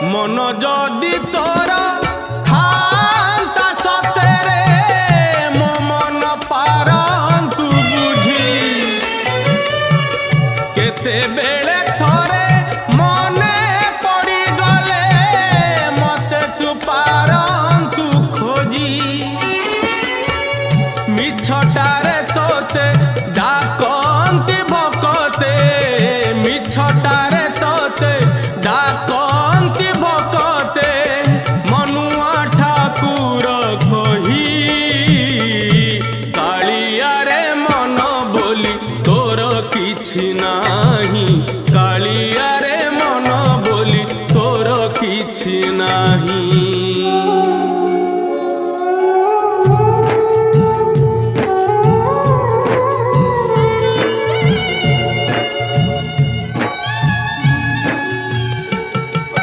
मन जदि तोर थांता सतेरे मो मन पारंतु बुझी केते बेले थोरे मने पड़ी गले मते तू पारंतु खोजी मिछटारे तोते डाकंती भकते मिछटारे तोते डाकंती भकते मनुआ ठाकुर कही कालिया रे मन बोली तोर किछि नाही कालिया रे मन बोली तोर किछि नाही।